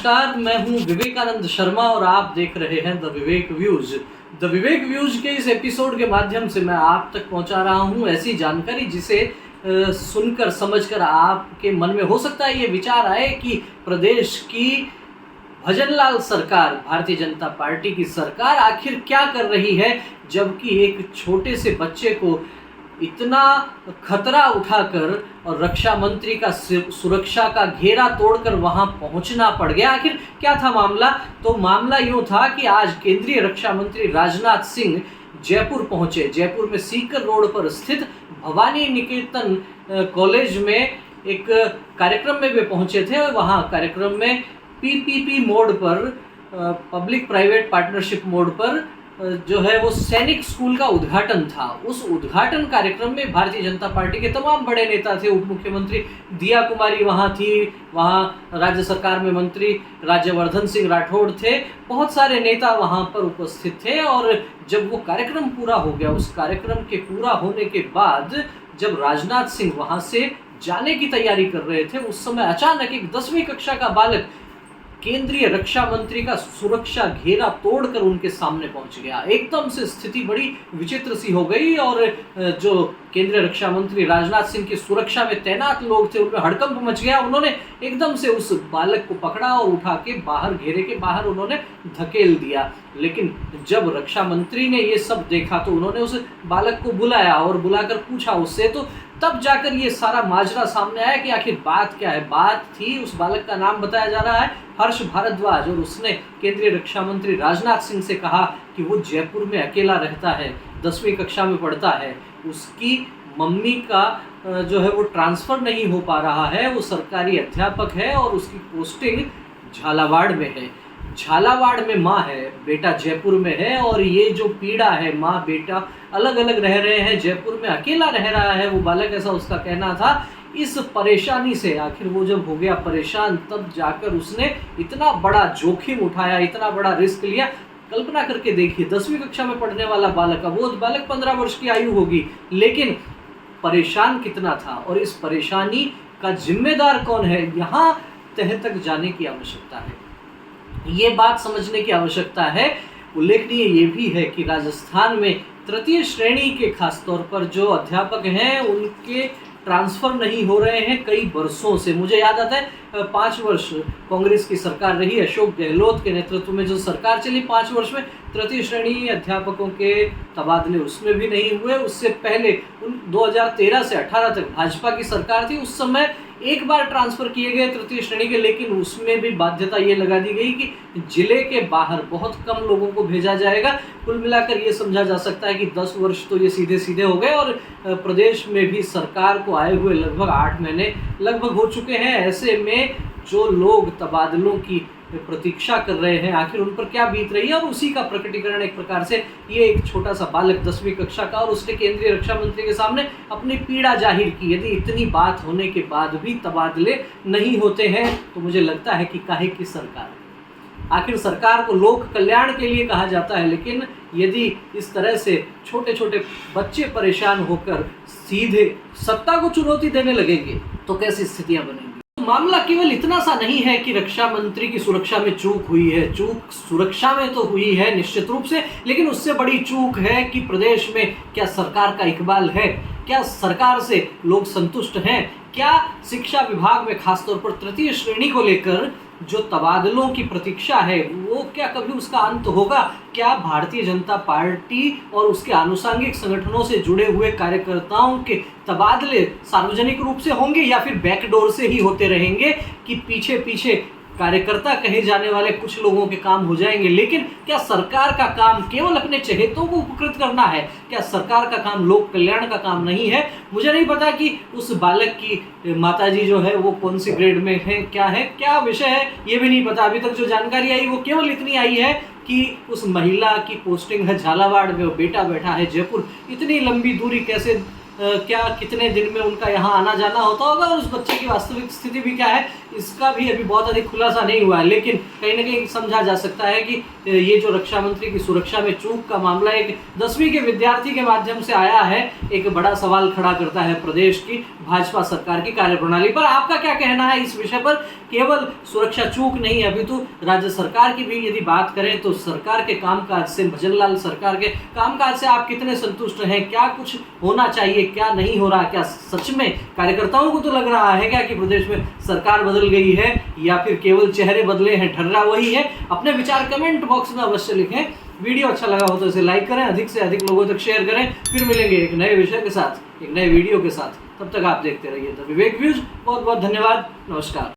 नमस्कार, मैं हूं विवेकानंद शर्मा और आप देख रहे हैं the Vivek views. The Vivek views के इस एपिसोड के माध्यम से मैं आप तक पहुंचा रहा हूं ऐसी जानकारी जिसे सुनकर समझकर आपके मन में हो सकता है ये विचार आए कि प्रदेश की भजनलाल सरकार, भारतीय जनता पार्टी की सरकार आखिर क्या कर रही है, जबकि एक छोटे से बच्चे को इतना खतरा उठाकर और रक्षा मंत्री का सुरक्षा का घेरा तोड़कर वहां पहुंचना पड़ गया। आखिर क्या था मामला? तो मामला यूं था कि आज केंद्रीय रक्षा मंत्री राजनाथ सिंह जयपुर पहुंचे। जयपुर में सीकर रोड पर स्थित भवानी निकेतन कॉलेज में एक कार्यक्रम में वे पहुंचे थे। वहां कार्यक्रम में पीपीपी मोड पर, पब्लिक प्राइवेट पार्टनरशिप मोड पर जो है वो सैनिक स्कूल का उद्घाटन था। उस उद्घाटन कार्यक्रम में भारतीय जनता पार्टी के तमाम बड़े नेता थे। उप मुख्यमंत्री दिया कुमारी वहाँ थी, वहाँ राज्य सरकार में मंत्री राज्यवर्धन सिंह राठौड़ थे, बहुत सारे नेता वहाँ पर उपस्थित थे। और जब वो कार्यक्रम पूरा हो गया, उस कार्यक्रम के पूरा होने के बाद जब राजनाथ सिंह वहाँ से जाने की तैयारी कर रहे थे, उस समय अचानक एक 10वीं कक्षा का बालक केंद्रीय रक्षा मंत्री का सुरक्षा घेरा तोड़कर उनके सामने पहुंच गया। एकदम से स्थिति बड़ी विचित्र सी हो गई और जो केंद्रीय रक्षा मंत्री राजनाथ सिंह की सुरक्षा में तैनात लोग थे उनमें हड़कंप मच गया। उन्होंने एकदम से उस बालक को पकड़ा और उठा के बाहर, घेरे के बाहर उन्होंने धकेल दिया। लेकिन जब रक्षा मंत्री ने ये सब देखा तो उन्होंने उस बालक को बुलाया और बुलाकर पूछा उससे, तो तब जाकर ये सारा माजरा सामने आया कि आखिर बात क्या है। बात थी, उस बालक का नाम बताया जा रहा है हर्ष भारद्वाज, और उसने केंद्रीय रक्षा मंत्री राजनाथ सिंह से कहा कि वो जयपुर में अकेला रहता है, 10वीं कक्षा में पढ़ता है, उसकी मम्मी का जो है वो ट्रांसफ़र नहीं हो पा रहा है, वो सरकारी अध्यापक है और उसकी पोस्टिंग झालावाड़ में है। झालावाड़ में माँ है, बेटा जयपुर में है, और ये जो पीड़ा है, माँ बेटा अलग अलग रह रहे हैं, जयपुर में अकेला रह रहा है वो बालक, ऐसा उसका कहना था। इस परेशानी से आखिर वो जब हो गया परेशान, तब जाकर उसने इतना बड़ा जोखिम उठाया, इतना बड़ा रिस्क लिया। कल्पना करके देखिए, 10वीं कक्षा में पढ़ने वाला बालक, अब वो बालक 15 वर्ष की आयु होगी, लेकिन परेशान कितना था और इस परेशानी का जिम्मेदार कौन है, यहाँ तह तक जाने की आवश्यकता है। ये बात समझने की आवश्यकता है। उल्लेखनीय ये भी है कि राजस्थान में तृतीय श्रेणी के खास तौर पर जो अध्यापक हैं उनके ट्रांसफ़र नहीं हो रहे हैं कई वर्षों से। मुझे याद आता है 5 वर्ष कांग्रेस की सरकार रही, अशोक गहलोत के नेतृत्व में जो सरकार चली, 5 वर्ष में तृतीय श्रेणी अध्यापकों के तबादले उसमें भी नहीं हुए। उससे पहले 2013 से 18 तक भाजपा की सरकार थी, उस समय एक बार ट्रांसफ़र किए गए तृतीय श्रेणी के, लेकिन उसमें भी बाध्यता ये लगा दी गई कि जिले के बाहर बहुत कम लोगों को भेजा जाएगा। कुल मिलाकर ये समझा जा सकता है कि 10 वर्ष तो ये सीधे सीधे हो गए और प्रदेश में भी सरकार को आए हुए लगभग 8 महीने लगभग हो चुके हैं। ऐसे में जो लोग तबादलों की प्रतीक्षा कर रहे हैं, आखिर उन पर क्या बीत रही है, और उसी का प्रकटीकरण एक प्रकार से ये एक छोटा सा बालक 10वीं कक्षा का, और उसने केंद्रीय रक्षा मंत्री के सामने अपनी पीड़ा जाहिर की। यदि इतनी बात होने के बाद भी तबादले नहीं होते हैं तो मुझे लगता है कि काहे की सरकार। आखिर सरकार को लोक कल्याण के लिए कहा जाता है, लेकिन यदि इस तरह से छोटे छोटे बच्चे परेशान होकर सीधे सत्ता को चुनौती देने लगेंगे तो कैसी स्थितियां बनेंगी। मामला केवल इतना सा नहीं है कि रक्षा मंत्री की सुरक्षा में चूक हुई है। चूक सुरक्षा में तो हुई है निश्चित रूप से, लेकिन उससे बड़ी चूक है कि प्रदेश में क्या सरकार का इकबाल है, क्या सरकार से लोग संतुष्ट हैं, क्या शिक्षा विभाग में खासतौर पर तृतीय श्रेणी को लेकर जो तबादलों की प्रतीक्षा है वो क्या कभी उसका अंत होगा? क्या भारतीय जनता पार्टी और उसके आनुषंगिक संगठनों से जुड़े हुए कार्यकर्ताओं के तबादले सार्वजनिक रूप से होंगे या फिर बैकडोर से ही होते रहेंगे कि पीछे पीछे कार्यकर्ता कहे जाने वाले कुछ लोगों के काम हो जाएंगे? लेकिन क्या सरकार का काम केवल अपने चहेतों को उपकृत करना है? क्या सरकार का काम लोक कल्याण का काम नहीं है? मुझे नहीं पता कि उस बालक की माताजी जो है वो कौन सी ग्रेड में है, क्या विषय है, ये भी नहीं पता। अभी तक जो जानकारी आई वो केवल इतनी आई है कि उस महिला की पोस्टिंग है झालावाड़ में, वो बेटा बैठा है जयपुर। इतनी लंबी दूरी कैसे क्या कितने दिन में उनका यहाँ आना जाना होता होगा और उस बच्चे की वास्तविक स्थिति भी क्या है, इसका भी अभी बहुत अधिक खुलासा नहीं हुआ है। लेकिन कहीं ना कहीं समझा जा सकता है कि ये जो रक्षा मंत्री की सुरक्षा में चूक का मामला एक 10वीं के विद्यार्थी के माध्यम से आया है, एक बड़ा सवाल खड़ा करता है प्रदेश की भाजपा सरकार की कार्यप्रणाली पर। आपका क्या कहना है इस विषय पर? केवल सुरक्षा चूक नहीं, अभी तो राज्य सरकार की भी यदि बात करें तो सरकार के कामकाज से, भजनलाल सरकार के कामकाज से आप कितने संतुष्ट हैं? क्या कुछ होना चाहिए, क्या नहीं हो रहा? क्या सच में कार्यकर्ताओं को तो लग रहा है क्या कि प्रदेश में सरकार बदल गई है, या फिर केवल चेहरे बदले हैं, ठर्रा वही है? अपने विचार कमेंट बॉक्स में अवश्य लिखें। वीडियो अच्छा लगा हो तो इसे लाइक करें, अधिक से अधिक लोगों तक शेयर करें। फिर मिलेंगे एक नए विषय के साथ, एक नए वीडियो के साथ। तब तक आप देखते रहिए द विवेक व्यूज। बहुत बहुत धन्यवाद, नमस्कार।